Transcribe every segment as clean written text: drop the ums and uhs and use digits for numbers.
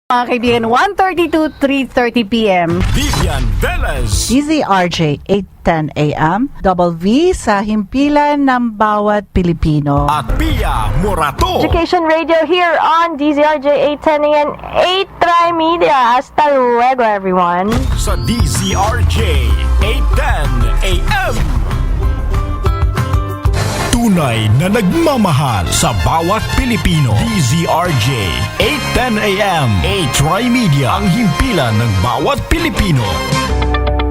Mga kaibigan, 1:30 to 3:30 p.m. Vivian Velez. DZRJ 8:10 a.m. Double V sa himpilan ng bawat Pilipino. At Pia Morato. Education Radio here on DZRJ 810 and 8 Tri-Media. Hasta luego, everyone. Sa DZRJ 8:10 a.m. Tunay na nagmamahal sa bawat Pilipino. DZRJ 8:10 a.m. 8 Tri-Media, ang himpilan ng bawat Pilipino.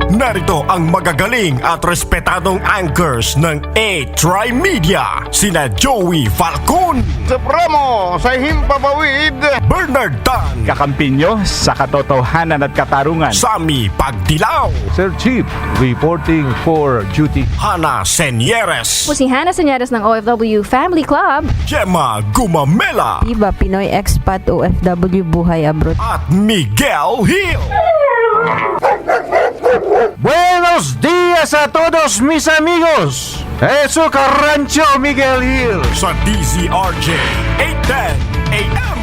Narito ang magagaling at respetadong anchors ng A-Try Media, sina Joey Falcon, Supremo sa Himpapawid, Bernard Tan, kakampi nyo sa katotohanan at katarungan, Sammy Pagdilaw, Sir Chief, reporting for duty. Hana Senyeres, Po si Hannah Senyeres ng OFW Family Club. Gemma Gumamela, Iba Pinoy Expat OFW Buhay Abroad. at Miguel Hill. Buenos días a todos mis amigos. Eso Carrancho Miguel Hill. Sa DZRJ 8:10 a.m.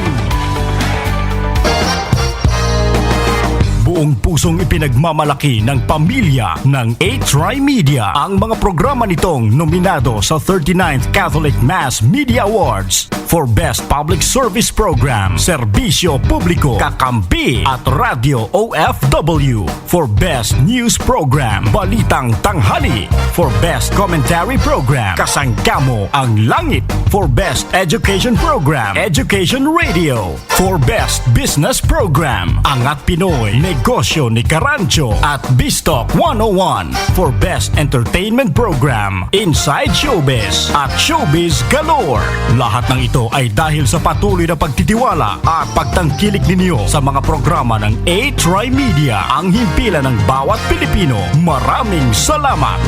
Buong pusong ipinagmamalaki ng pamilya ng A-Try Media ang mga programa nitong nominado sa 39th Catholic Mass Media Awards for Best Public Service Program, Serbisyo Publiko, Kakampi at Radio OFW, for Best News Program, Balitang Tanghali, for Best Commentary Program, Kasangkamo ang Langit, for Best Education Program, Education Radio, for Best Business Program, Angat Pinoy, Negosyo ni Carancho, at Bistalk 101, for Best Entertainment Program, Inside Showbiz, at Showbiz Galore. Lahat ng ito ay dahil sa patuloy na pagtitiwala at pagtangkilik ninyo sa mga programa ng A-Try Media, ang himpilan ng bawat Pilipino. Maraming salamat!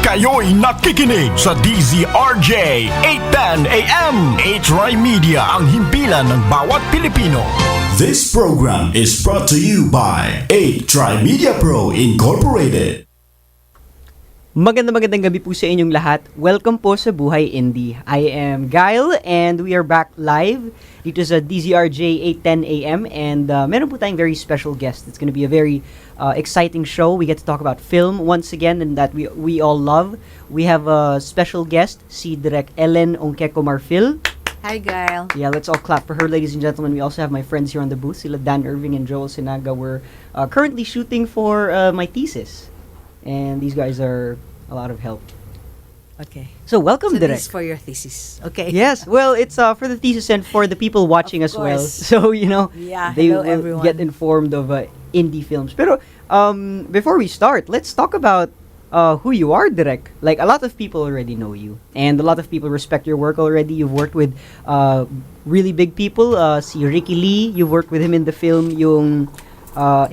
Kayo'y nakikinig sa DZRJ 8:10 a.m. A-Try Media, ang himpilan ng bawat Pilipino. This program is brought to you by A-Try Media Pro Incorporated. Magandang gabi po sa inyong lahat. Welcome po sa Buhay Indie. I am Guile and we are back live dito sa DZRJ 8:10 a.m. and meron po tayong very special guest. It's gonna be a very exciting show. We get to talk about film once again and that we all love. We have a special guest, si Direk Ellen Ongkeko Marfil. Hi, Gail. Yeah, let's all clap for her, ladies and gentlemen. We also have my friends here on the booth, sila Dan Irving and Joel Sinaga. We're currently shooting for my thesis. And these guys are a lot of help. Okay. So welcome, So Direk. this is for your thesis. Okay. Yes, well, it's for the thesis and for the people watching as well. course. So, you know, Yeah, they hello, will everyone. get informed of indie films. Pero before we start, let's talk about who you are, Direk. Like, a lot of people already know you. And a lot of people respect your work already. You've worked with really big people. Si Ricky Lee, you've worked with him in the film yung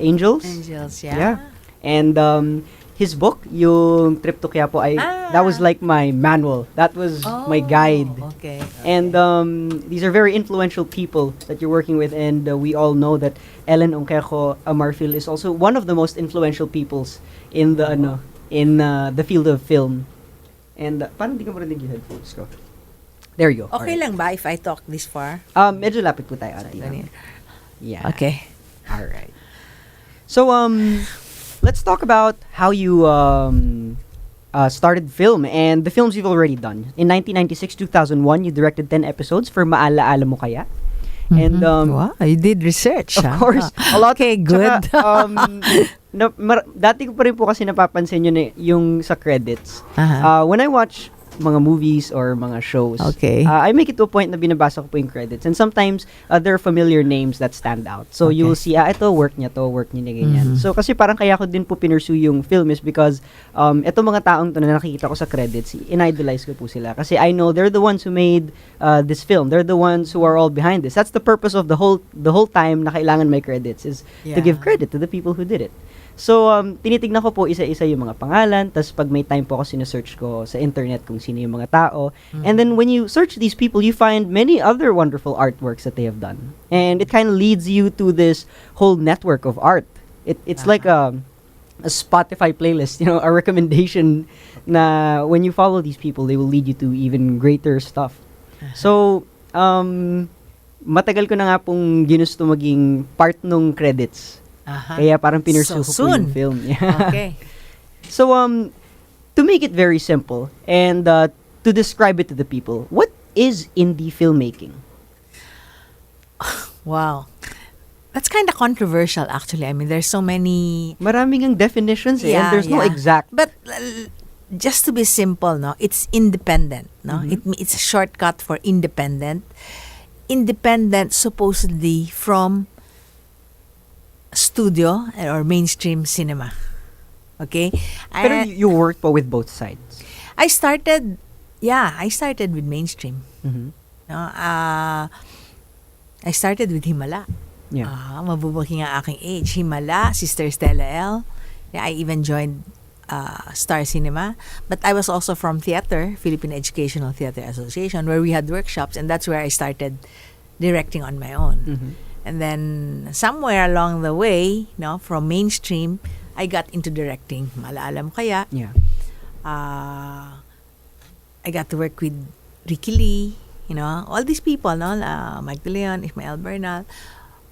Angels. Angels, yeah. Yeah. And his book, yung Trip to Quiapo, that was like my manual. That was my guide. Okay. And these are very influential people that you're working with, and we all know that Ellen Ongkeko Marfil is also one of the most influential peoples in the the field of film. And parang di ka marinig yung headphones ko. There you go. Okay Alright. lang ba if I talk this far? Medyo lapit po tayo, ate. Yeah. Okay. All right. So let's talk about how you started film and the films you've already done. In 1996-2001, you directed 10 episodes for Maala-ala Mo Kaya. And Wow, you did research. of course, a lot. Okay, good. Tsaka, dati ko pa rin po kasi napapansin yun yung sa credits. When I watch mga movies or mga shows, Okay. I make it to a point na binabasa ko po yung credits. And sometimes, there are familiar names that stand out. So, Okay. you will see, ito, work niya, ganyan. So, kasi parang kaya ko din po pinursue yung film is because, ito mga taong to na nakikita ko sa credits, in-idolize ko po sila. Kasi I know they're the ones who made this film. They're the ones who are all behind this. That's the purpose of the whole time na kailangan may credits is to give credit to the people who did it. So, tinitignan ko po isa-isa yung mga pangalan, tas pag may time po ako sinesearch ko sa internet kung sino yung mga tao. And then when you search these people, you find many other wonderful artworks that they have done. And it kind of leads you to this whole network of art. It's like a Spotify playlist, you know, a recommendation na when you follow these people, they will lead you to even greater stuff. So, matagal ko na nga pong ginusto maging part nung credits. Aha. Kaya parang So pinursu ko po soon. yung film. Yeah. Okay. So, to make it very simple and to describe it to the people, what is indie filmmaking? Wow. That's kind of controversial, actually. I mean, there's so many... Maraming ang definitions and Yeah, there's no yeah. exact. But just to be simple, no, it's independent, no. Mm-hmm. It's a shortcut for independent. Independent, supposedly from studio or mainstream cinema. Okay, Pero you worked po with both sides. I started with mainstream. Mhm. No, I started with Himala. Yeah. Mabubuking ang aking age. Himala, Sister Stella L. Yeah, I even joined Star Cinema. But I was also from theater, Philippine Educational Theater Association, where we had workshops, and that's where I started directing on my own. Mhm. And then somewhere along the way, no, from mainstream, I got into directing. Malaala mo kaya? Yeah. I got to work with Ricky Lee, all these people, no, Mike De Leon, Ismael Bernal.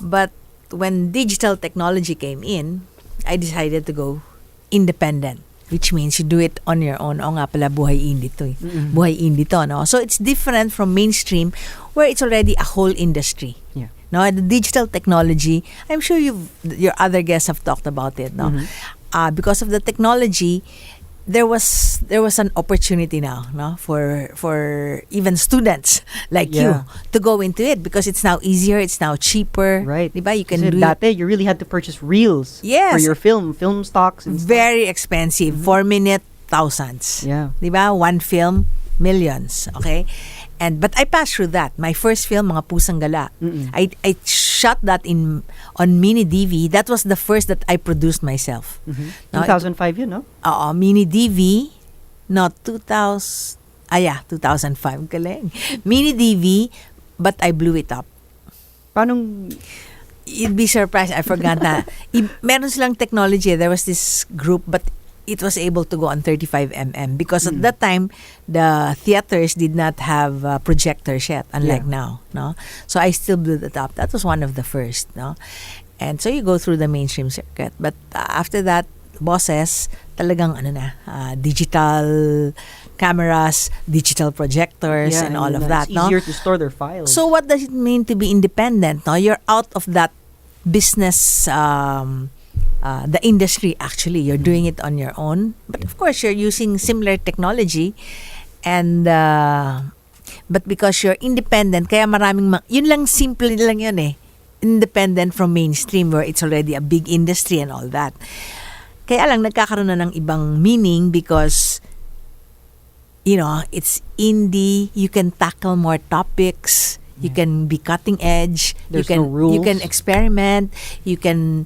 But when digital technology came in, I decided to go independent, which means you do it on your own. O nga pala, buhay indie to. Buhay indie to, no? So it's different from mainstream, where it's already a whole industry. Yeah. No, the digital technology, I'm sure your other guests have talked about it, no? Because of the technology, there was an opportunity now, no, for even students like you to go into it, because it's now easier, it's now cheaper, Right. Diba? You can Kasi do it. dati, you really had to purchase reels Yes. for your film stocks and stuff. Very expensive. 4-minute thousands. Yeah. Diba? One film, millions. Okay? But I passed through that. My first film, Mga Pusang Gala. I shot that on mini DV. That was the first that I produced myself. No, 2005 yun, no? mini DV. No, 2005. Galing. Mini DV, but I blew it up. Paano? You'd be surprised. I forgot na. Meron silang technology. There was this group, but it was able to go on 35mm because at that time the theaters did not have projectors yet, unlike now, no. So I still blew it up. That was one of the first, no. And so you go through the mainstream circuit, but after that, bosses, talagang digital cameras, digital projectors, and all of that, it's no. easier to store their files. So what does it mean to be independent? No, you're out of that business. The industry, actually, you're doing it on your own, but of course you're using similar technology, and but because you're independent, kaya maraming yun lang, simple lang yun eh, independent from mainstream where it's already a big industry and all that. Kaya lang nagkakaroon na ng ibang meaning because it's indie, you can tackle more topics, you can be cutting edge, There's you can no rules. you can experiment, you can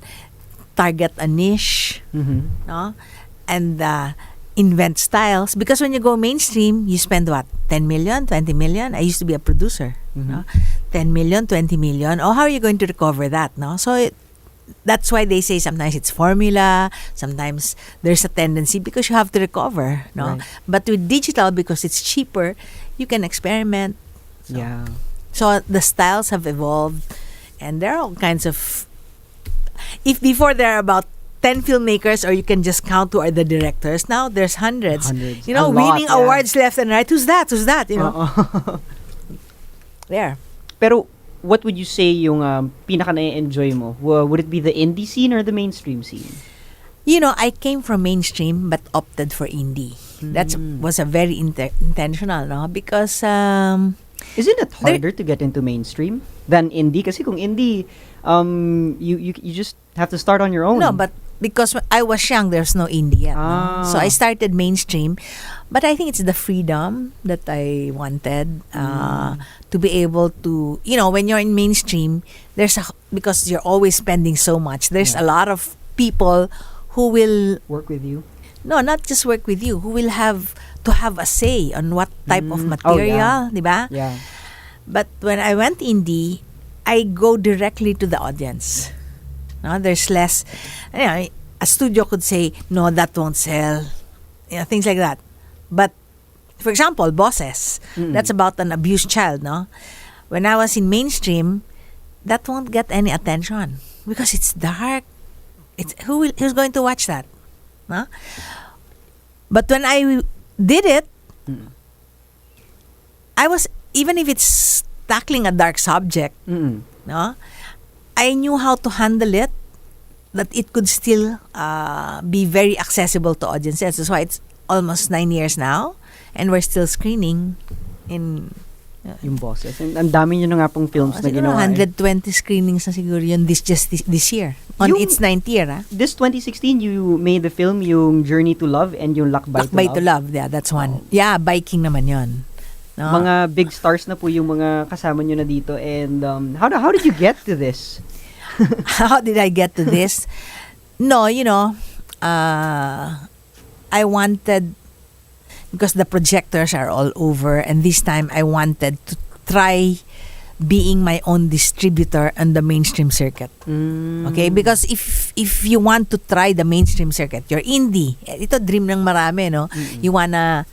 target a niche, no, and invent styles. Because when you go mainstream, you spend what, 10 million, 20 million. I used to be a producer, no, 10 million, 20 million. Oh, how are you going to recover that, no? So that's why they say sometimes it's formula, sometimes there's a tendency because you have to recover, no. Right. But with digital, because it's cheaper, you can experiment. Yeah. So the styles have evolved, and there are all kinds of. If before there are about 10 filmmakers, or you can just count who are the directors, now there's hundreds. Hundreds. You know, A lot, winning yeah. awards left and right. Who's that? You know, there. Pero what would you say yung pinaka na-enjoy mo? Would it be the indie scene or the mainstream scene? You know, I came from mainstream but opted for indie. That was a very intentional, no? Because Isn't it harder to get into mainstream than indie? Kasi kung indie, you just have to start on your own. no, but because when I was young, there's no indie yet. Ah. No? So I started mainstream, but I think it's the freedom that I wanted to be able to, when you're in mainstream, because you're always spending so much. There's a lot of people who will work with you. No, not just work with you, who will have to have a say on what type of material, di ba? Yeah. But when I went indie, I go directly to the audience. No, there's less. A studio could say, no, that won't sell. Things like that. But, for example, Bosses, that's about an abused child, no? when I was in mainstream, that won't get any attention because it's dark. Who's going to watch that? Huh? But when I did it, I was, even if it's tackling a dark subject, no, I knew how to handle it, that it could still be very accessible to audiences. That's why it's almost 9 years now, and we're still screening in yung boses. And ang dami nyo na nga pong films na ginawa. 120 screenings na siguro yun this year. On its 9th year. This 2016, you made the film, yung Journey to Love and yung Lakbay to Love. Yeah, that's one. Yeah, biking naman yun. No? Mga big stars na po yung mga kasama nyo na dito. And how did you get to this? How did I get to this? No, I wanted, because the projectors are all over, and this time I wanted to try being my own distributor on the mainstream circuit. Okay? Because if you want to try the mainstream circuit, you're indie. Ito dream ng marami, no? You wanna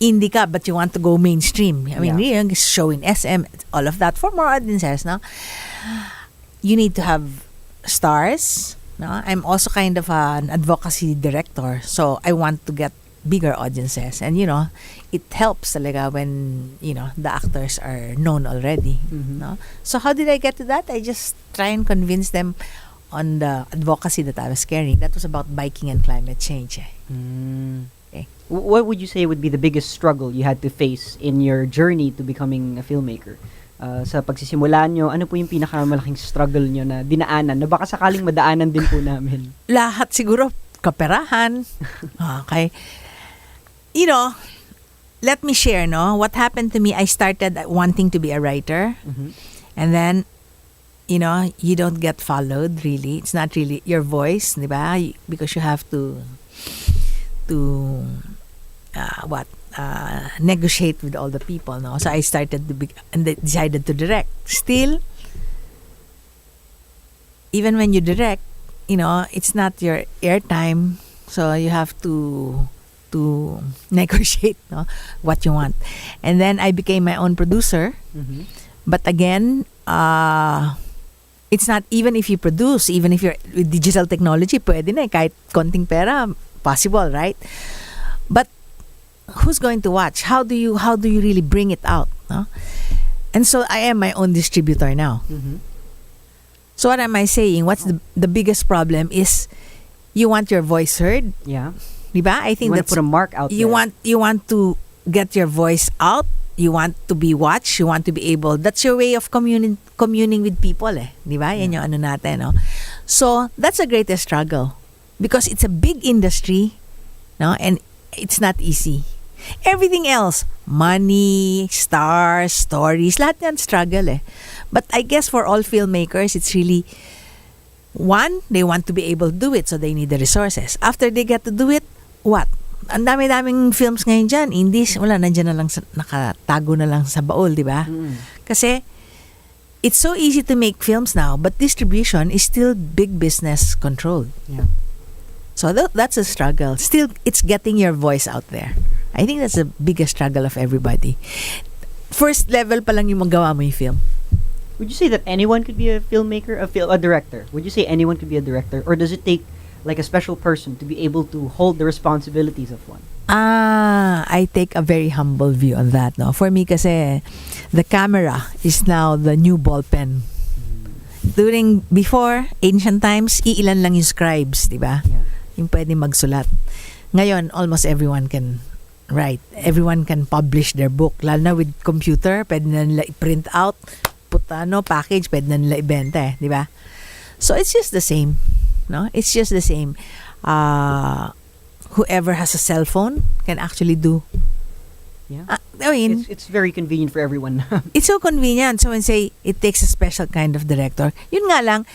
indie ka, but you want to go mainstream. I mean, show in SM, all of that for more audiences, no? You need to have stars, no? I'm also kind of an advocacy director, so I want to get bigger audiences, and it helps talaga when the actors are known already. No? So how did I get to that? I just try and convince them on the advocacy that I was carrying. That was about biking and climate change. Okay. What would you say would be the biggest struggle you had to face in your journey to becoming a filmmaker? Sa pagsisimula nyo, ano po yung pinakamalaking struggle nyo na dinaanan, na baka sakaling madaanan din po namin? Lahat siguro, kaperahan. Okay. Let me share, no? What happened to me, I started wanting to be a writer. And then, you don't get followed, really. It's not really your voice, di ba? Because you have to negotiate with all the people, no? So I started and decided to direct. Still, even when you direct, it's not your airtime, so you have to negotiate, no, what you want. And then I became my own producer. But again, it's not, even if you produce, even if you're with digital technology, pwede na, kahit konting pera, possible, right? But who's going to watch? How do you really bring it out, no? And so I am my own distributor now. So what am I saying? What's the biggest problem is you want your voice heard. Yeah. Diba? I think you that's, want to put a mark out you there. You want to get your voice out. You want to be watched. You want to be able. That's your way of communing with people, diba? Yan yung ano natin, no? So that's the greatest struggle, because it's a big industry, no, and it's not easy. Everything else, money, stars, stories, lahat yan struggle, But I guess for all filmmakers, it's really, one, they want to be able to do it, so they need the resources. After they get to do it, what? Ang dami-daming films ngayon dyan, indies, wala, nandiyan na lang, nakatago na lang sa baul, di ba? Kasi, it's so easy to make films now, but distribution is still big business controlled. Yeah. So that's a struggle. Still, it's getting your voice out there. I think that's the biggest struggle of everybody. First level pa lang yung magawa mo yung film. Would you say that anyone could be a filmmaker, a director? Would you say anyone could be a director? Or does it take like a special person to be able to hold the responsibilities of one? I take a very humble view on that. No? For me kasi, the camera is now the new ball pen. Before, ancient times, iilan lang yung scribes, di ba? Yeah. Yung pwede magsulat. Ngayon, almost everyone can write. Everyone can publish their book. Lalo na with computer, pwede na nila i-print out, package, pwede na nila ibenta, di ba? So, it's just the same. No? It's just the same. Whoever has a cell phone can actually do. Yeah. I mean, it's very convenient for everyone. It's so convenient. So when say it takes a special kind of director, yun nga lang,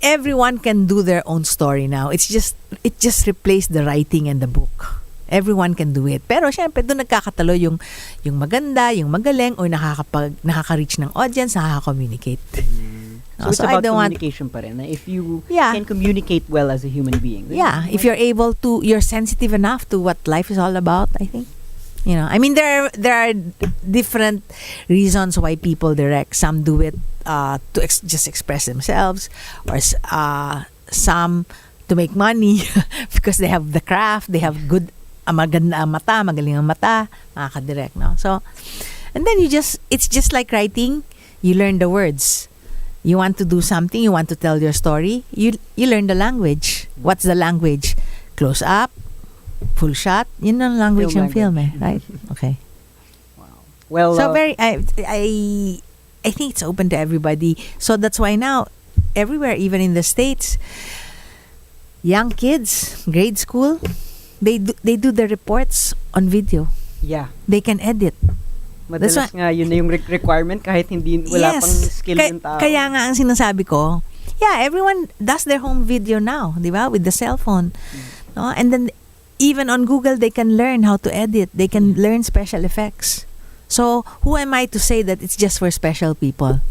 everyone can do their own story now. It just replaced the writing and the book. Everyone can do it. Pero syempre, doon nagkakatalo yung maganda, yung magaling, o nakaka-reach ng audience, nakaka-communicate. So it's about communication pa rin. If you can communicate well as a human being. If you're able to, you're sensitive enough to what life is all about, I think. You know, I mean, there are different reasons why people direct. Some do it to just express themselves, or some to make money because they have the craft, they have good, maganda ang mata, magaling ang mata, makaka-direct, no? So, and then it's just like writing. You learn the words. You want to do something, you want to tell your story, you learn the language. What's the language? Close up, full shot, yun ang language ng film, right? Okay. Wow. Well, so I think it's open to everybody. So that's why now, everywhere, even in the States, young kids, grade school, they do the reports on video. Yeah. They can edit. Madalas nga, yun na yung requirement kahit wala pang skill yung tao. Kaya nga ang sinasabi ko, yeah, everyone does their home video now, di ba? With the cell phone. No? And then, even on Google, they can learn how to edit. They can learn special effects. So, who am I to say that it's just for special people?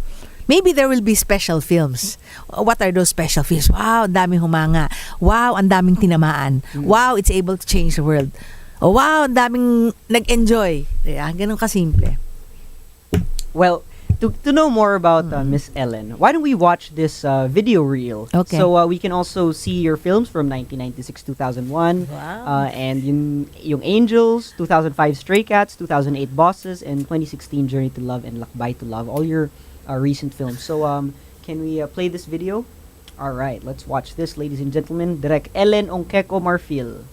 Maybe there will be special films. What are those special films? Wow, ang daming humanga. Wow, ang daming tinamaan. Wow, it's able to change the world. Oh, wow, ang daming nag-enjoy. Yeah, ganun kasimple. Well, to know more about Miss Ellen, why don't we watch this video reel? Okay. So we can also see your films from 1996-2001. Wow. And yung Angels, 2005 Stray Cats, 2008 Bosses, and 2016 Journey to Love and Lakbay to Love. All your recent films. So can we play this video? All right, let's watch this, ladies and gentlemen. Direk Ellen Ongkeko Marfil.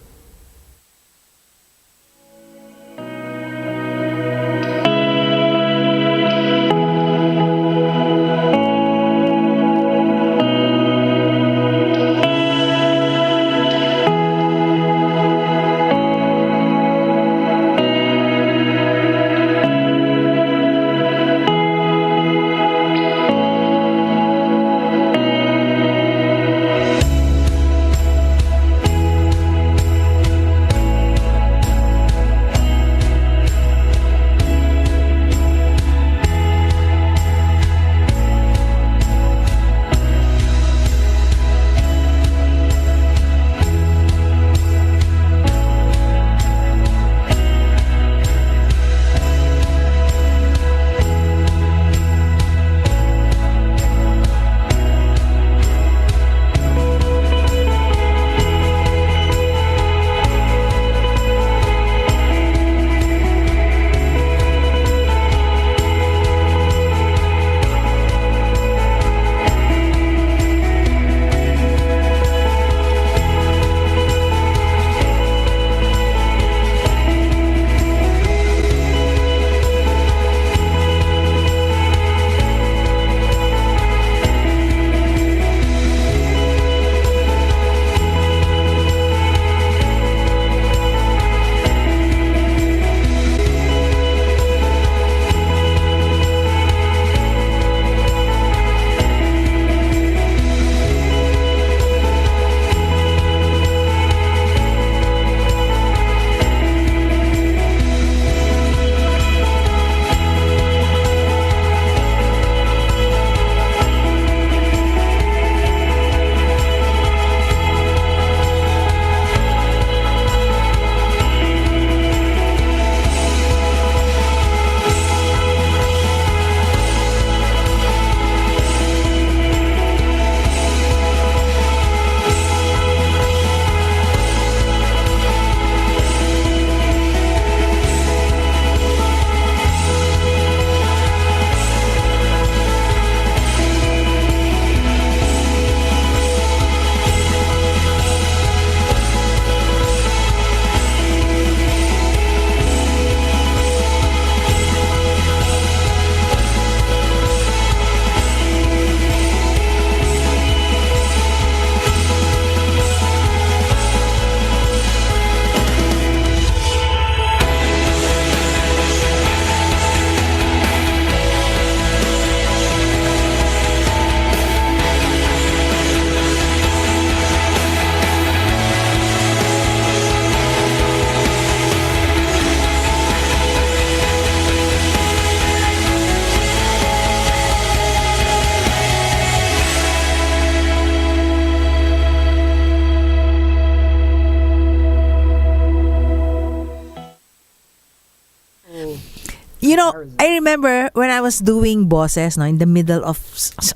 You know, I remember when I was doing bosses, no, in the middle of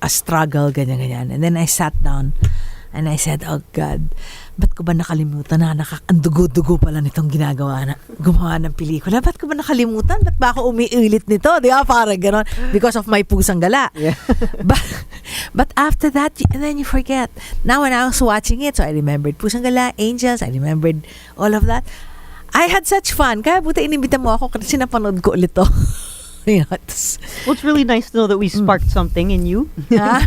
a struggle, ganyan. And then I sat down and I said, oh God, ba't ko ba nakalimutan na ang dugo-dugo pala nitong gumawa ng pelikula? Ba't ko ba nakalimutan? Ba't ba ako umiilit nito? Di ba? Parang gano'n. Because of my Pusang Gala. Yeah. But after that, and then you forget. Now when I was watching it, so I remembered Pusang Gala, Angels, I remembered all of that. I had such fun. Kaya buta inimbita mo ako kasi napanood ko ulit to. You know, well, it's really nice to know that we sparked something in you. Yeah,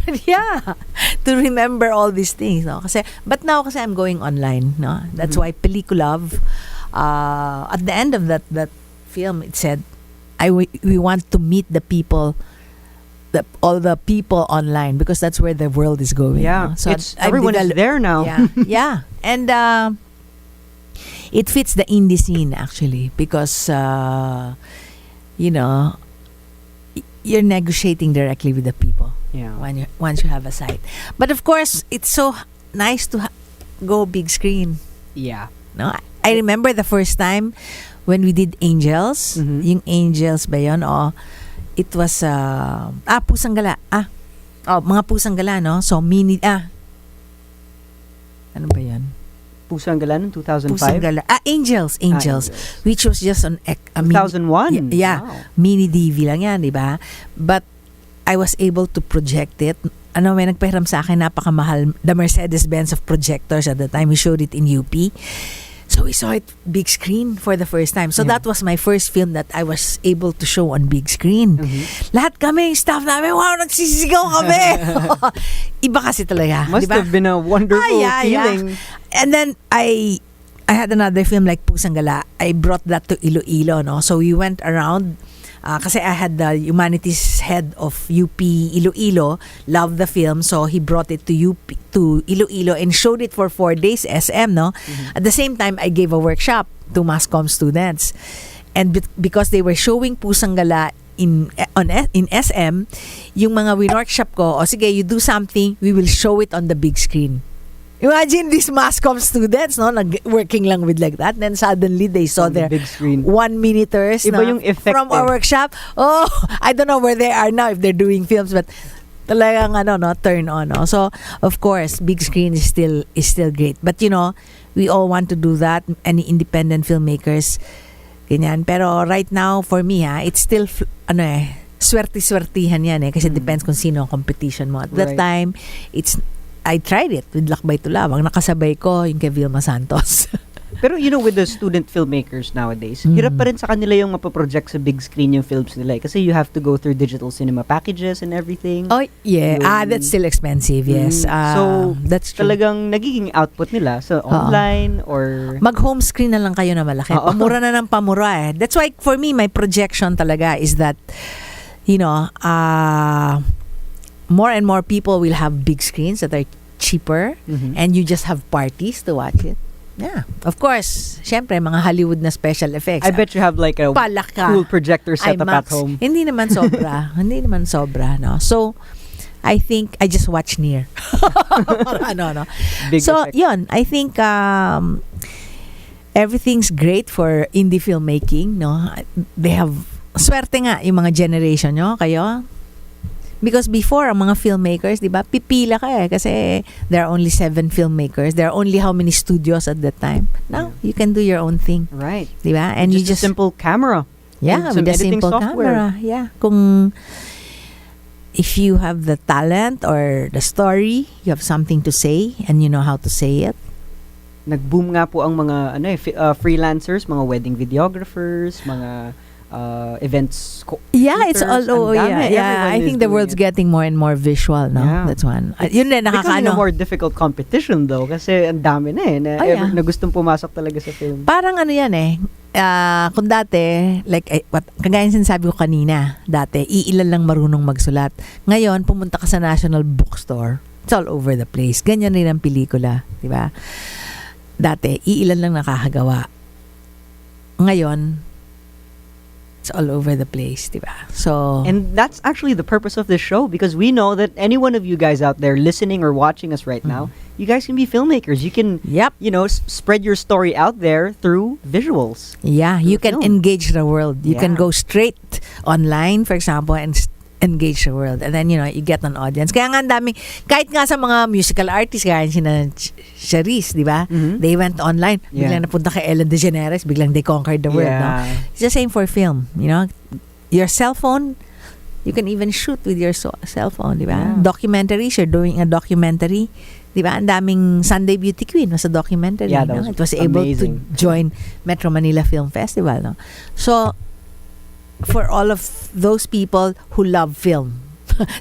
to remember all these things. No? But now kasi I'm going online. No? That's why Peliculove, at the end of that film, it said, we want to meet the people, all the people online, because that's where the world is going. Yeah, no? So everyone is there now. Yeah. And it fits the indie scene actually, because you know, you're negotiating directly with the people. Yeah. Once you have a site. But of course, it's so nice to go big screen. Yeah. No, I remember the first time when we did Angels. Yung Angels ba yun? It was Pusang Gala. Mga Pusang Gala, no? So mini ano ba yan? Pusang Gala in 2005? Pusang Gala. Angels. Which was just on 2001? Yeah. Wow. Mini DV lang yan, di ba? But I was able to project it. May nagpahiram sa akin, napakamahal. The Mercedes-Benz of projectors at the time. We showed it in UP. So we saw it big screen for the first time. So that was my first film that I was able to show on big screen. Lahat kami, staff namin, wow, nagsisigaw kami. Iba kasi talaga. Must have been a wonderful feeling. And then I had another film like Pusang Gala. I brought that to Iloilo, no? So we went around kasi I had the humanities head of UP Iloilo, loved the film, so he brought it to Iloilo and showed it for 4 days SM, no? At the same time, I gave a workshop to mass comm students. And because they were showing Pusang Gala in SM, yung mga workshop ko, sige, you do something, we will show it on the big screen. Imagine these mass comm students, no, working lang with like that. Then suddenly they saw their big screen 1 minuters yung effect from our workshop. Oh, I don't know where they are now if they're doing films, but talagang turn on. No? So of course, big screen is still great. But you know, we all want to do that. Any independent filmmakers, ganyan. Pero right now for me, it's still swerte-swertihan yan kasi depends kung sino ang competition mo. At that time, I tried it with Lakbay Tulawang. Nakasabay ko yung kay Vilma Santos. Pero you know, with the student filmmakers nowadays, hirap pa rin sa kanila yung mapaproject sa big screen yung films nila. Kasi you have to go through digital cinema packages and everything. Oh, yeah. That's still expensive, yes. So, that's true. Talagang nagiging output nila sa online or... Mag-home screen na lang kayo na malaki. Pamura na ng pamura eh. That's why, for me, my projection talaga is that, you know, more and more people will have big screens that are cheaper and you just have parties to watch it. Yeah. Of course, syempre, mga Hollywood na special effects. I bet you have like a cool projector setup at home. Hindi naman sobra. No? So, I think I just watch near. Big so, effect. yun. I think everything's great for indie filmmaking. No? They have swerte nga yung mga generation nyo, kayo. Because before, ang mga filmmakers, di ba, pipila ka kasi there are only 7 filmmakers. There are only how many studios at that time. Now, you can do your own thing. Right. Di ba? And just a simple camera. Yeah, with a simple camera. Yeah. If you have the talent or the story, you have something to say and you know how to say it. Nag-boom nga po ang mga freelancers, mga wedding videographers, mga events. It's all over. Yeah. I think the world's getting more and more visual, no? Yeah. That's one. Yun din, becoming a more difficult competition though kasi ang dami na na gustong pumasok talaga sa film. Parang yan kung dati, like kagaya ng sinasabi ko kanina, dati, iilan lang marunong magsulat. Ngayon, pumunta ka sa National Bookstore, it's all over the place. Ganyan rin ang pelikula, di ba? Dati, iilan lang nakakagawa. Ngayon, it's all over the place, diba? So, and that's actually the purpose of this show because we know that any one of you guys out there listening or watching us right now you guys can be filmmakers. You can, spread your story out there through visuals. Yeah, you can film. engage the world. You can Yeah. go straight online, for example, and engage the world. And then, you get an audience. Kaya nga ang dami, kahit nga sa mga musical artists, kaya sina Charisse, di ba? They went online. Biglang napunta kay Ellen DeGeneres, biglang they conquered the world. No? It's the same for film. Your cell phone, you can even shoot with your cell phone, di ba? Yeah. Documentaries, you're doing a documentary. Di ba? Ang daming Sunday Beauty Queen was a documentary. Yeah, that was It was able amazing. to join Metro Manila Film Festival. No? So, for all of those people who love film,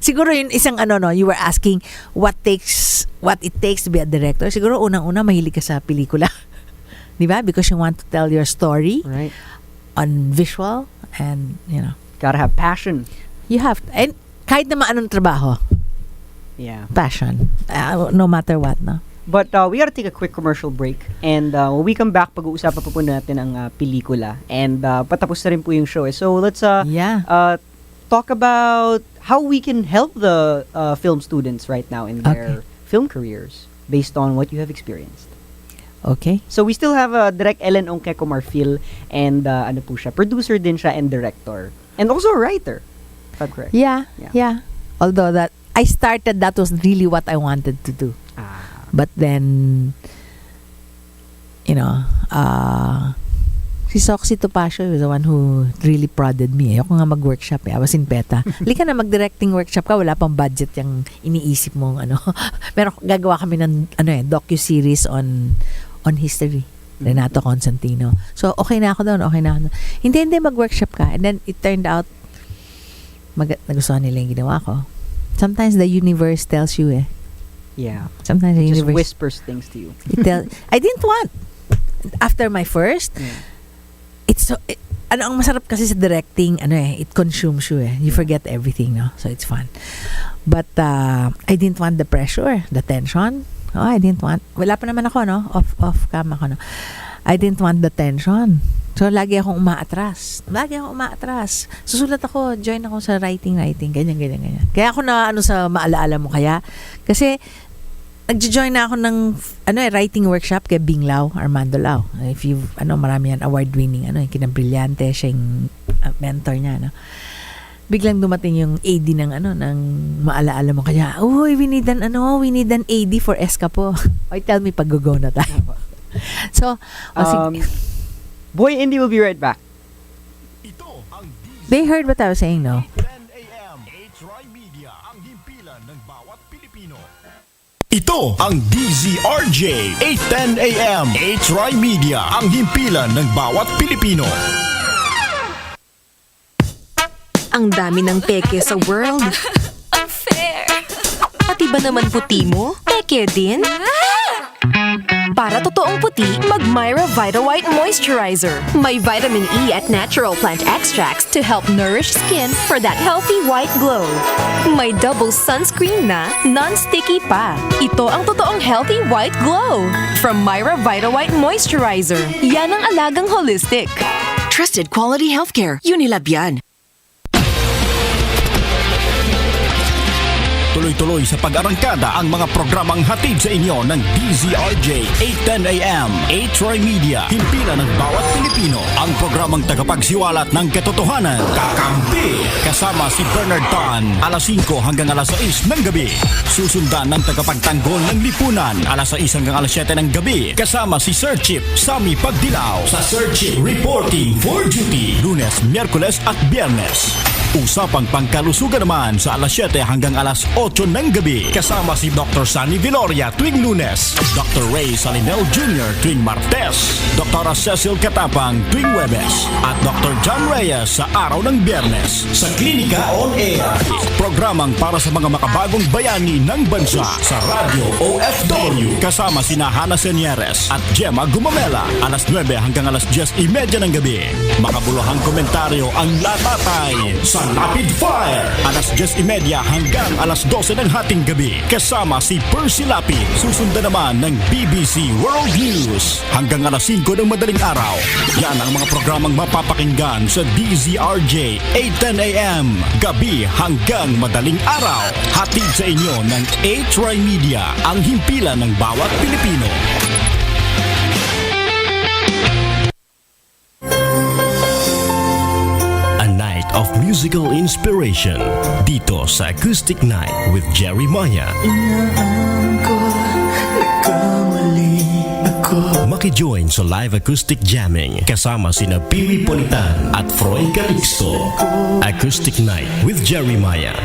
siguro yun isang you were asking what it takes to be a director. Siguro unang-una mahilig ka sa pelikula. Di ba? Because you want to tell your story Right. on visual and, Gotta have passion. you have, and kahit naman anong trabaho, Yeah. passion, no matter what, no? But we gotta take a quick commercial break. And when we come back, pag-uusapan pa po natin ang pelikula. And patapos na rin po yung show. So let's talk about how we can help the film students right now in their film careers based on what you have experienced. Okay. So we still have Direct Ellen Ongkeko Marfil, and ano po siya, producer din siya and director. And also a writer. If I'm correct. Yeah. Although that was really what I wanted to do. But then, si Soxy Topacio was the one who really prodded me. Ayoko nga mag-workshop. I was in PETA. Lika na mag-directing workshop ka, wala pang budget yung iniisip mong Pero gagawa kami ng docu-series on history. Renato Constantino. So, okay na ako doon. Hindi, mag-workshop ka. And then, it turned out, nagustuhan nila yung ginawa ko. Sometimes the universe tells you Yeah. Sometimes the It just universe whispers things to you. I didn't want. After my first, ang masarap kasi sa directing, it consumes you You forget everything, no? So it's fun. But I didn't want the pressure, the tension. I didn't want. Wala pa naman ako, no? Off cam ako, no? I didn't want the tension. So, lagi akong umaatras. Susulat ako, join ako sa writing. Ganyan. Kaya ako na, sa maalaala mo kaya. Kasi, nag-join na ako ng, writing workshop kay Bing Lau, Armando Lau. If you've, marami yan, award-winning, kinabrilyante, siya yung mentor niya, Biglang dumating yung AD ng, ng maalaala mo kaya, we need an AD for Escapo. Tell me, pag-go na tayo. So, Buhay Indie will be right back. They heard what I was saying, no? 10 a.m. H-Ry Media, ang himpilan ng bawat Pilipino. Ito ang DZRJ 8:10 a.m. H-Ry Media, ang himpilan ng bawat Pilipino. Ang dami ng peke sa world. Unfair. Pati ba naman puti mo? Peke din? Para totoong puti, mag Myra Vita White Moisturizer. May vitamin E at natural plant extracts to help nourish skin for that healthy white glow. May double sunscreen na, non-sticky pa. Ito ang totoong healthy white glow. From Myra Vita White Moisturizer. Yan ang alagang holistic. Trusted quality healthcare. Unilab yan. Tuloy-tuloy sa pag-arangkada ang mga programang hatid sa inyo ng DZRJ 8:10 a.m. H-Ry Media, himpilan ng bawat Pilipino. Ang programang tagapagsiwalat ng katotohanan. Kakampi! Kasama si Bernard Tan, alas 5 hanggang alas 6 ng gabi. Susundan ng tagapagtanggol ng lipunan, alas 6 hanggang alas 7 ng gabi. Kasama si Sir Chip, Sammy Pagdilaw. Sa Sir Chip Reporting for Duty, Lunes, Miyerkules at Biyernes. Usapang pangkalusugan naman sa alas 7 hanggang alas 8 ng gabi. Kasama si Dr. Sunny Viloria tuwing Lunes, Dr. Ray Salinel Jr. tuwing Martes, Dr. Cecil Katapang tuwing Webes, at Dr. John Reyes sa araw ng Biyernes. Sa Klinika On Air, programang para sa mga makabagong bayani ng bansa sa Radyo OFW. Kasama si Hana Senieres at Gemma Gumamela, alas 9 hanggang alas 10:30 ng gabi. Makabuluhang komentaryo ang latatay sa Rapid Fire. Alas 10:30 hanggang alas 12 ng hating gabi. Kasama si Percy Lapid. Susundan naman ng BBC World News. Hanggang alas 5 ng madaling araw. Yan ang mga programang mapapakinggan sa DZRJ 8:10 AM. Gabi hanggang madaling araw. Hatid sa inyo ng A-Try Media, ang himpilan ng bawat Pilipino. Of musical inspiration dito sa Acoustic Night with Jerry Maya. Maki-join sa live acoustic jamming kasama sina Pili Politan at Froy Calixto. Acoustic Night with Jerry Maya.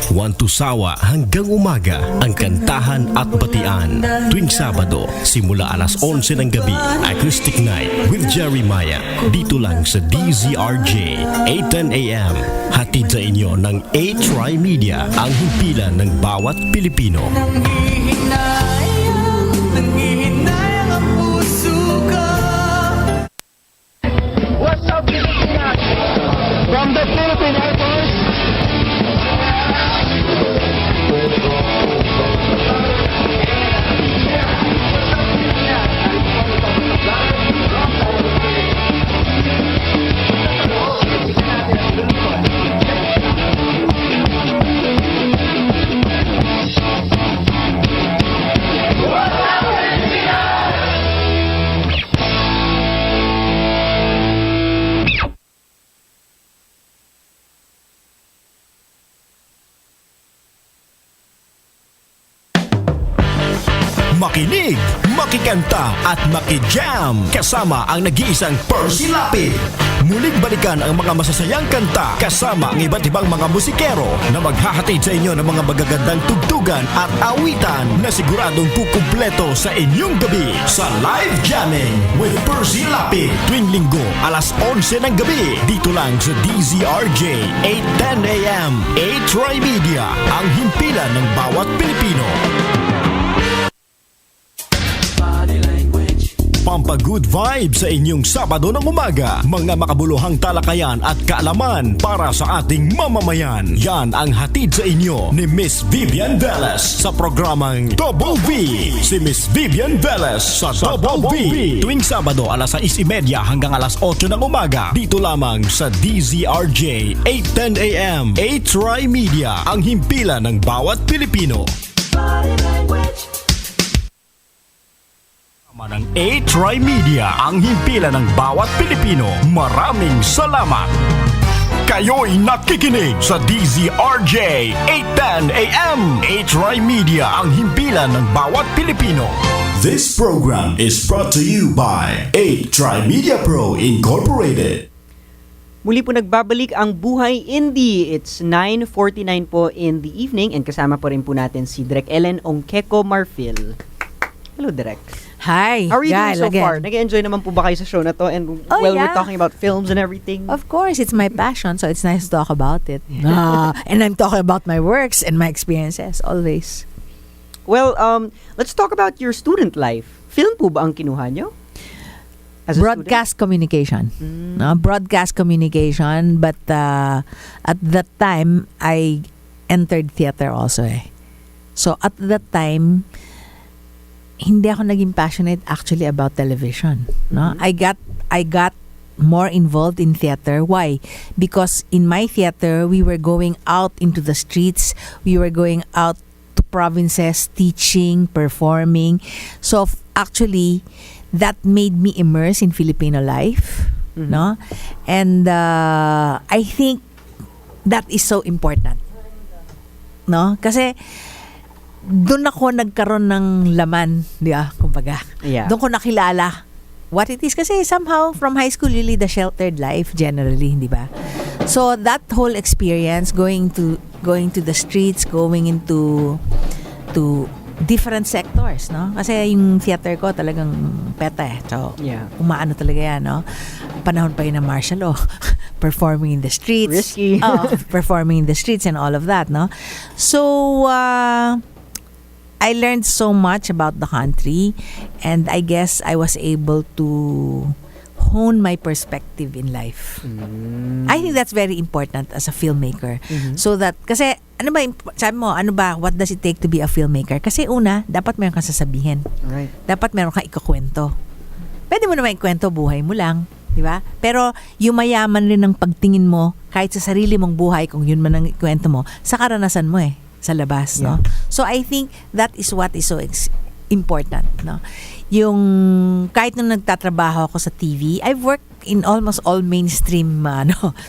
1 to sawa hanggang umaga ang kantahan at batian. Tuwing Sabado, simula alas 11 ng gabi, Acoustic Night with Jerry Maya. Dito lang sa DZRJ, 8:10 AM. Hatid sa inyo ng A-Try Media, ang himpilan ng bawat Pilipino. What's up, Pilipinas? From the Philippine Air Force. Makinig, makikanta at makijam kasama ang nag-iisang Percy Lapid. Muling balikan ang mga masasayang kanta kasama ang iba't ibang mga musikero na maghahatid sa inyo ng mga magagandang tugtugan at awitan na siguradong kukumpleto sa inyong gabi sa Live Jamming with Percy Lapid. Tuwing Linggo, alas 11 ng gabi, dito lang sa DZRJ 8:10 AM. A-Try Media, ang himpilan ng bawat Pilipino. Pampagood vibes sa inyong Sabado ng umaga. Mga makabuluhang talakayan at kaalaman para sa ating mamamayan. Yan ang hatid sa inyo ni Miss Vivian Velez sa programang Double V. Si Miss Vivian Velez sa Double V. Tuwing Sabado alas 6:30 hanggang alas 8 ng umaga. Dito lamang sa DZRJ 8:10 AM. A-Try Media, ang himpilan ng bawat Pilipino. Ng A-Try Media, ang himpilan ng bawat Pilipino. Maraming salamat. Kayo'y nakikinig sa DZRJ 8:10 AM. A-Try Media, ang himpilan ng bawat Pilipino. This program is brought to you by A-Try Media Pro Incorporated. Muli po nagbabalik ang Buhay Indie. It's 9:49 po in the evening and kasama po rin po natin si Direk Ellen Ongkeko Marfil. Hello, Direk. Hi. How are you doing so again. far? Nag-enjoy naman po ba kayo sa show na to? And we're talking about films and everything. Of course, it's my passion, so it's nice to talk about it. And I'm talking about my works and my experiences, always. Well, let's talk about your student life. Film po ba ang kinuha nyo? As a Broadcast communication. Broadcast communication, but at that time, I entered theater also eh. So at that time, hindi ako naging passionate actually about television. No, I got more involved in theater. Why? Because in my theater, we were going out into the streets. We were going out to provinces, teaching, performing. So actually, that made me immerse in Filipino life. No, and I think that is so important. No, kasi doon ako nagkaroon ng laman, di ba? Kumbaga. Yeah. Doon ko nakilala what it is. Kasi somehow, from high school, you lead a sheltered life generally, di ba? So, that whole experience, going to the streets, going into different sectors, no? Kasi yung theater ko talagang peta eh. So, umaano talaga yan, no? Panahon pa yun ng martial law. Performing in the streets. Risky. Performing in the streets and all of that, no? So, I learned so much about the country, and I guess I was able to hone my perspective in life. I think that's very important as a filmmaker. So that, kasi, ano ba, sabi mo, ano ba, what does it take to be a filmmaker? Kasi una, dapat meron kang sasabihin. Right. Dapat meron kang ikukwento. Pwede mo naman ikwento, buhay mo lang. Di ba? Pero yumayaman rin ng pagtingin mo kahit sa sarili mong buhay, kung yun man ang ikwento mo, sa karanasan mo sa labas. No? So I think that is what is so important. No? Yung kahit nung nagtatrabaho ako sa TV, I've worked in almost all mainstream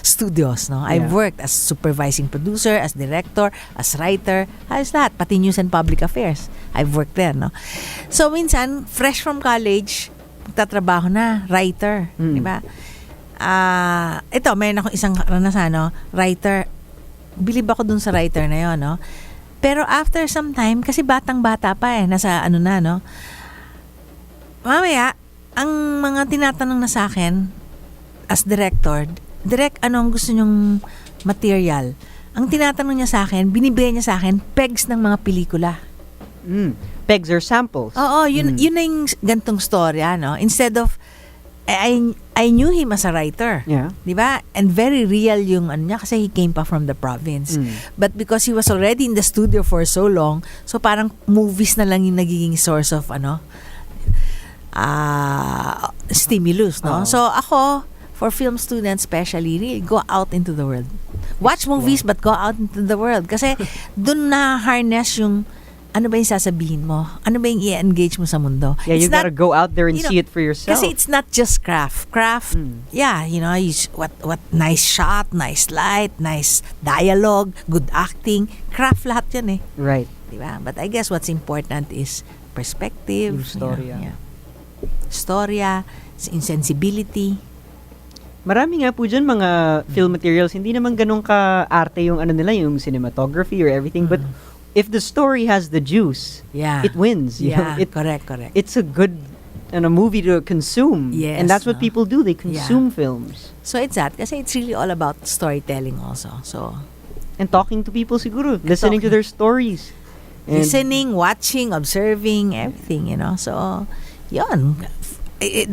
studios. No? I've worked as supervising producer, as director, as writer, halos lahat, pati news and public affairs. I've worked there. No? So minsan, fresh from college, magtatrabaho na, writer. Diba? Ito, mayroon akong isang karanasan, writer. Bilib ako dun sa writer na yun. No? Pero after some time, kasi batang-bata pa nasa no? Mamaya, ang mga tinatanong na sa akin, as director, ano ang gusto nyong material? Ang tinatanong niya sa akin, binibigay niya sa akin, pegs ng mga pelikula. Pegs or samples. Oo, yun na yung gantong storya, no? Instead of, I knew him as a writer. Yeah. Di ba? And very real yung ano niya kasi he came pa from the province. But because he was already in the studio for so long, so parang movies na lang yung nagiging source of stimulus, no? So ako, for film students especially, really go out into the world. Watch movies but go out into the world. Kasi dun na-harness yung ano ba yung sasabihin mo? Ano ba yung i-engage mo sa mundo? Yeah, you gotta go out there and see it for yourself. Kasi it's not just craft. Craft, what nice shot, nice light, nice dialogue, good acting. Craft lahat yan Right. Diba? But I guess what's important is perspective. Yung storya. Storya, insensibility. Marami nga po dyan mga film materials, hindi naman ganun ka-arte yung nila, yung cinematography or everything, but if the story has the juice, it wins. Correct. It's a good movie to consume. Yes, and that's what people do. They consume films. So it's that. Kasi it's really all about storytelling also. So, and talking to people siguro. Listening to their stories. Listening, watching, observing, everything, So, yun.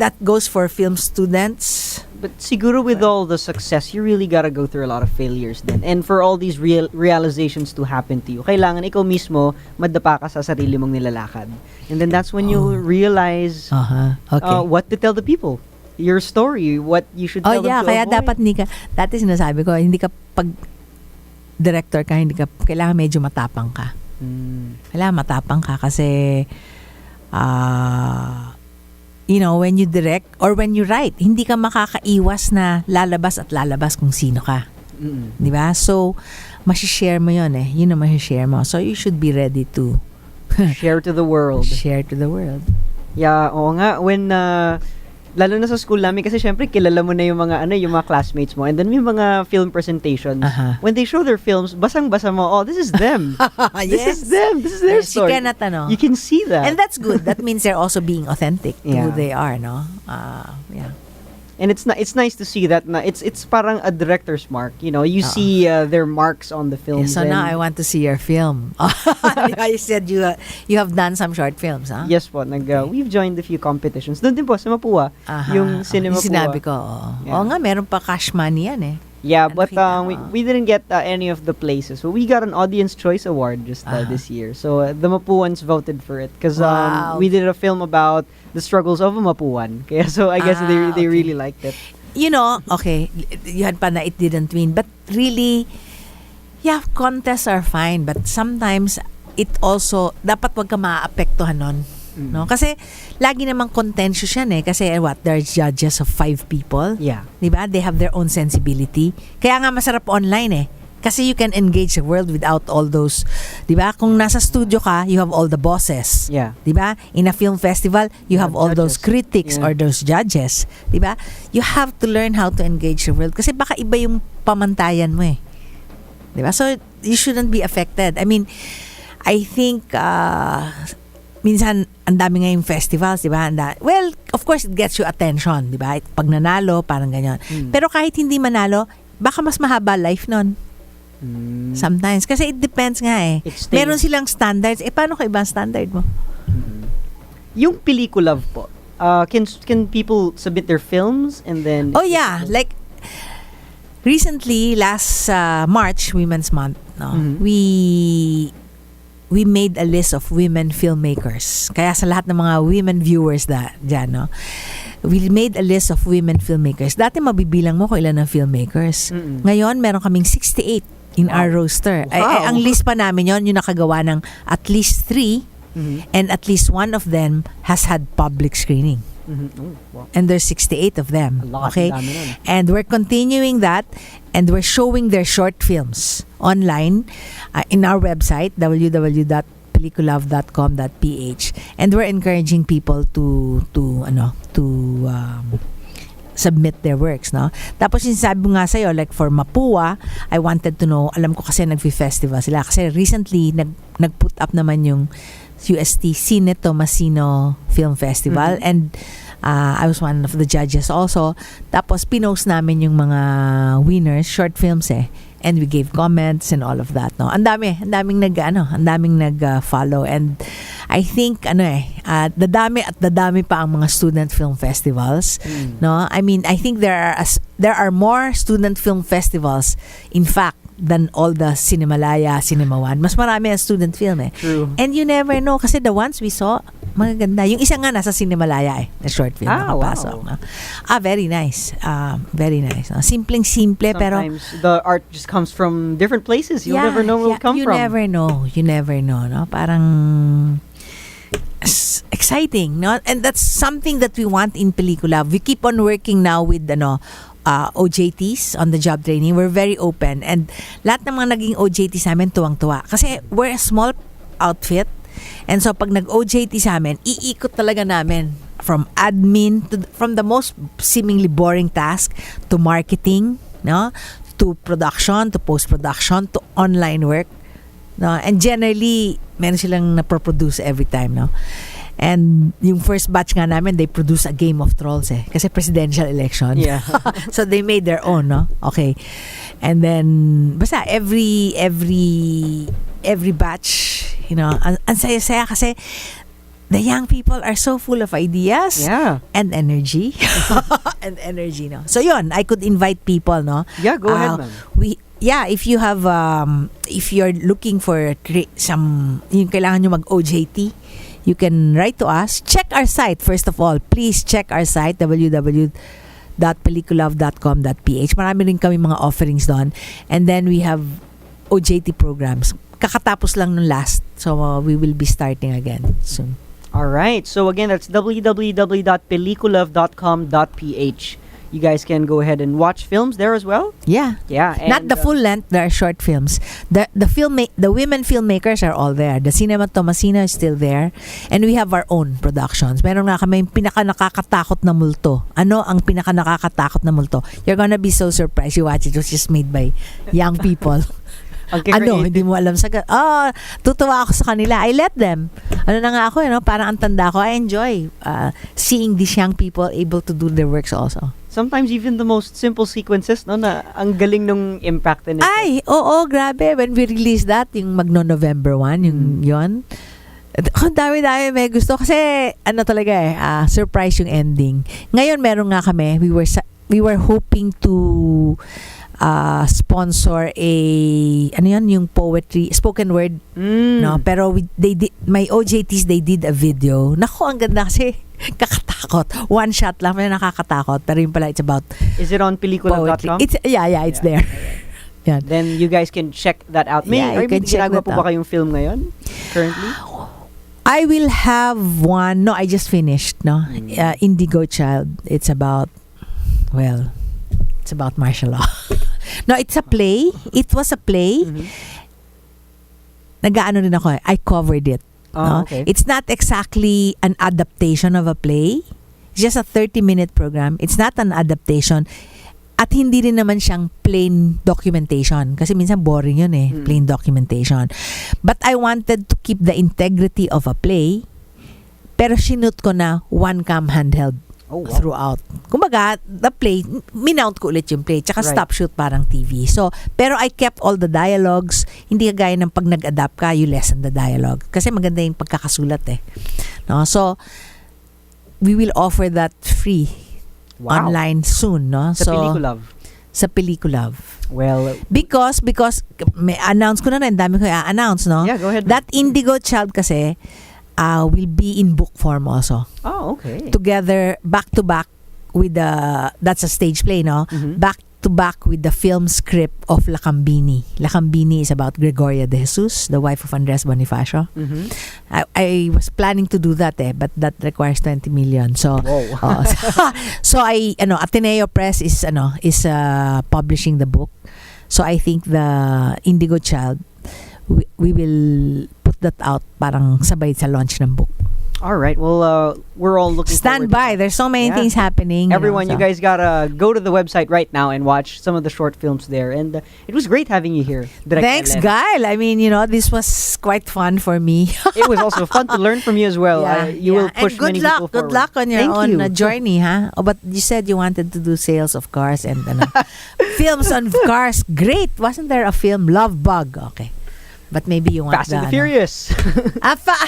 That goes for film students. But siguro with all the success, you really gotta go through a lot of failures then. And for all these realizations to happen to you, kailangan ikaw mismo madapa ka sa sarili mong nilalakad. And then that's when you realize what to tell the people. Your story, what you should tell them to kaya avoid. dapat dati sinasabi ko, hindi ka pag director ka, kailangan medyo matapang ka. Kailangan matapang ka kasi when you direct or when you write, hindi ka makakaiwas na lalabas kung sino ka. Di ba? So, masishare mo yun Yun ang masishare mo. So, you should be ready to share to the world. Share to the world. Yeah, oo nga. When, lalo na sa school namin, kasi syempre, kilala mo na yung mga classmates mo. And then may mga film presentations. When they show their films, basang-basa mo, this is them. This is them. This is their story. You can see that. And that's good. That means they're also being authentic to who they are, no? And it's nice to see that it's parang a director's mark. You see their marks on the films. So now I want to see your film. You said you have done some short films, huh? Yes po. We've joined a few competitions. Doon din po sa Mapua. Yung Cinema Pua. Sinabi ko. Oo nga, meron pa cash money yan Yeah, but we didn't get any of the places. So we got an Audience Choice Award just this year. So the Mapuans voted for it because we did a film about the struggles of a Mapuan. Kaya so I guess they really liked it. Okay, you had pa na it didn't win, but really, contests are fine, but sometimes it also dapat wag ka maaapektuhan nun. No? Kasi lagi namang contentious yan kasi there's judges of 5 people. Yeah. Diba? They have their own sensibility. Kaya nga masarap online kasi you can engage the world without all those, diba? Kung nasa studio ka, you have all the bosses. Yeah. Diba? In a film festival, you have all those critics or those judges. Diba? You have to learn how to engage the world kasi baka iba yung pamantayan mo Diba? So you shouldn't be affected. I mean, I think minsan, ang dami ngayong festivals, di ba? Well, of course, it gets you attention, di ba? Pag nanalo, parang ganyan. Pero kahit hindi manalo, baka mas mahaba life nun. Sometimes. Kasi it depends nga Meron silang standards. Paano ka ibang standard mo? Yung pelikula po, can people submit their films and then? Oh yeah, like recently last March, Women's Month, no, we made a list of women filmmakers. Kaya sa lahat ng mga women viewers dyan, no, we made a list of women filmmakers. Dati mabibilang mo kung ilan ng filmmakers. Ngayon, meron kaming 68 in our roster. Ay, ang list pa namin yon, yung nakagawa ng at least 3 and at least one of them has had public screening. And there's 68 of them. Okay? And we're continuing that, and we're showing their short films online in our website, www.peliculove.com.ph, and we're encouraging people to submit their works, no? Tapos yung sabi nga sa'yo, like for Mapua, I wanted to know, alam ko kasi nag-festival sila. Kasi recently, nag-put up naman yung UST Cine Tomasino Film Festival, and I was one of the judges also. Tapos pinost namin yung mga winners, short films and we gave comments and all of that, no. Ang daming nag-follow, and I think dadami pa ang mga student film festivals, no. I mean, I think there are more student film festivals in fact than all the Cinemalaya, Cinema One. Mas marami ang student film True. And you never know kasi the ones we saw, magaganda. Yung isa nga nasa Cinemalaya na short film nakapasok. Wow. No? Very nice. Very nice. No? Simpleng-simple pero sometimes the art just comes from different places. You'll never know where it'll come you from. You never know, no? Parang exciting, no? And that's something that we want in Pelikula. We keep on working now with OJTs on the job training. We're very open, and lahat ng mga naging OJT sa amin tuwang-tuwa kasi we're a small outfit, and so pag nag-OJT sa amin, iikot talaga namin from admin from the most seemingly boring task to marketing, no, to production, to post-production, to online work, no, and generally meron silang na-produce every time, no. And yung first batch nga namin, they produced a Game of Thrones kasi presidential election. Yeah. So they made their own, no? Okay. And then basta every batch, you know, ang saya-saya kasi the young people are so full of ideas and energy. And energy, no? So yun, I could invite people, no? Yeah, go ahead, ma'am. If you have if you're looking for yung kailangan nyo mag-OJT, you can write to us. Check our site, first of all. Please check our site, www.peliculove.com.ph. Marami rin kami mga offerings doon. And then we have OJT programs. Kakatapos lang nung last. So we will be starting again soon. All right. So again, that's www.peliculove.com.ph. You guys can go ahead and watch films there as well. Yeah. And, not the full length. There are short films. The women filmmakers are all there. The Cinema Tomasino is still there, and we have our own productions. Meron nga kami yung pinaka nakakatakot na multo. Ano ang pinaka nakakatakot na multo? You're gonna be so surprised. You watch it. It was just made by young people. Hindi mo alam tutuwa ako sa kanila. I let them. Na nga ako, parang ang tanda ko. I enjoy seeing these young people able to do their works also. Sometimes even the most simple sequences, no, na ang galing nung impact nito. Ay, oo, grabe. When we released that, yung November 1, yung yon. Dami-dami may gusto. Kasi, talaga surprise yung ending. Ngayon, meron nga kami, we were hoping to sponsor yung poetry, spoken word, no? Pero my OJTs, they did a video. Naku, ang ganda kasi kakatakot. One shot lang, pero nakakatakot. Pero yun pala, it's about Is it on peliculove.com? It's there. Yan. Then you guys can check that out. May ginagawa po ba kayong film ngayon? Currently? I will have one. No, I just finished, no? Indigo Child. It's about martial law. No, it's a play. It was a play. Nag-aano rin ako. I covered it. No? Okay. It's not exactly an adaptation of a play. It's just a 30-minute program. It's not an adaptation. At hindi rin naman siyang plain documentation. Kasi minsan boring yun plain documentation. But I wanted to keep the integrity of a play. Pero sinut ko na one-cam handheld. Throughout. Kumbaga, the play, minount ko ulit yung play. Tsaka stop shoot parang TV. So, pero I kept all the dialogues. Hindi kagaya ng pag nag-adapt ka, you lessen the dialogue. Kasi maganda yung pagkakasulat No? So, we will offer that free Wow. online soon, no? Sa Pelikulav. Sa Pelikulav. Well, Because may announce ko na rin, dami ko i-announce, no? Yeah, go ahead. That Indigo Child kasi will be in book form also. oh, okay. Together, back to back with that's a stage play, no? Mhm. Back to back with the film script of Lacambini. Lacambini is about Gregoria de Jesus, the wife of Andres Bonifacio. Mhm. I was planning to do that but that requires 20 million. So Whoa. so Ateneo Press is publishing the book. So I think the Indigo Child we will put that out parang sabay sa launch ng book. All right. Well, we're all looking Stand forward to by. that. There's so many Yeah. things happening. Everyone, you so. guys gotta go to the website right now and watch some of the short films there. And it was great having you here. Direk Thanks, Ellen. Gail. I mean, this was quite fun for me. It was also fun to learn from you as well. You will push and good many luck. people Good forward. luck on your Thank own you. journey, huh? Oh, but you said you wanted to do sales of cars and films on cars. Great. Wasn't there a film, Love Bug? Okay. But maybe you want Fast and the Furious.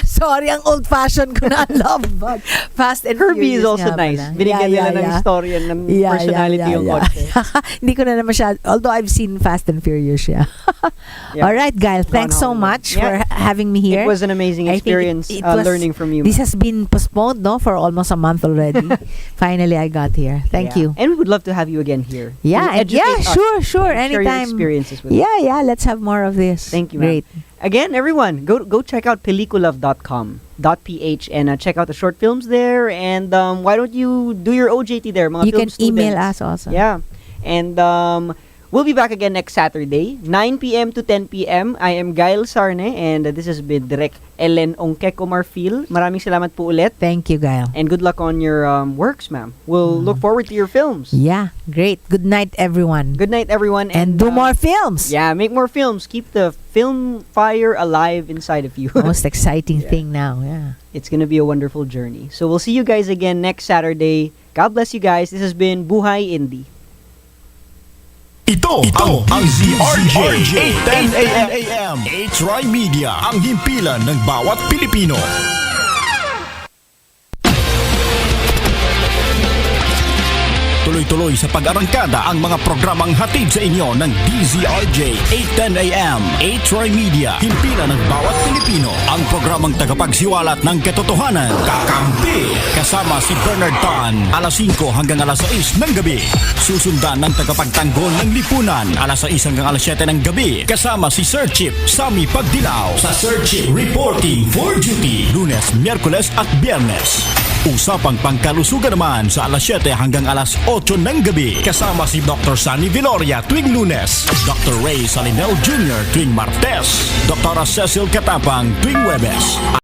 Sorry, ang old-fashioned ko na Love Bug. Fast and Herbie Furious is also nga nice. pala. Binigyan nila ng story and ng personality yung kotse. Hindi ko na masyado. Although I've seen Fast and Furious, Yeah. All right, Gail. Thanks so much for having me here. It was an amazing I think experience it was- learning from you. This has been postponed, no, for almost a month already. Finally, I got here. Thank Yeah. you. And we would love to have you again here. Yeah, To and yeah, educate us, sure. share your Anytime. experiences with us. Yeah. Let's have more of this. Thank you, ma'am. Great. Again, everyone, go check out pelikulav.com.ph and check out the short films there. And why don't you do your OJT there, mga You film can email students. us also. Yeah. And we'll be back again next Saturday, 9 p.m. to 10 p.m. I am Gail Sarne and this has been Direk Ellen Ongkeko Marfil. Maraming salamat po ulit. Thank you, Gail. And good luck on your works, ma'am. We'll look forward to your films. Yeah, great. Good night, everyone. Good night, everyone. And do more films. Yeah, make more films. Keep the film fire alive inside of you. Most exciting thing now. Yeah. It's gonna be a wonderful journey. So we'll see you guys again next Saturday. God bless you guys. This has been Buhay Indie. Ito ang DZRJ 8:10 a.m. H-Ry Media, ang himpilan ng bawat Pilipino. Tuloy-tuloy sa pag-arangkada ang mga programang hatid sa inyo ng DZRJ 8:10 a.m. H-Ry Media, himpilan ng bawat Pilipino. Ang programang tagapagsiwalat ng katotohanan. Kakampi! Kasama si Bernard Tan, alas 5 hanggang alas 6 ng gabi. Susundan ng tagapagtanggol ng lipunan, alas 6 hanggang alas 7 ng gabi. Kasama si Sir Chip, Sammy Pagdilaw. Sa Sir Chip Reporting for Duty, Lunes, Miyerkules at Biyernes. Usapang pangkalusugan naman sa alas 7 hanggang alas 8 ng gabi. Kasama si Dr. Sunny Viloria tuwing Lunes, Dr. Ray Salinel Jr. tuwing Martes, Dr. Cecil Katapang tuwing Huwebes.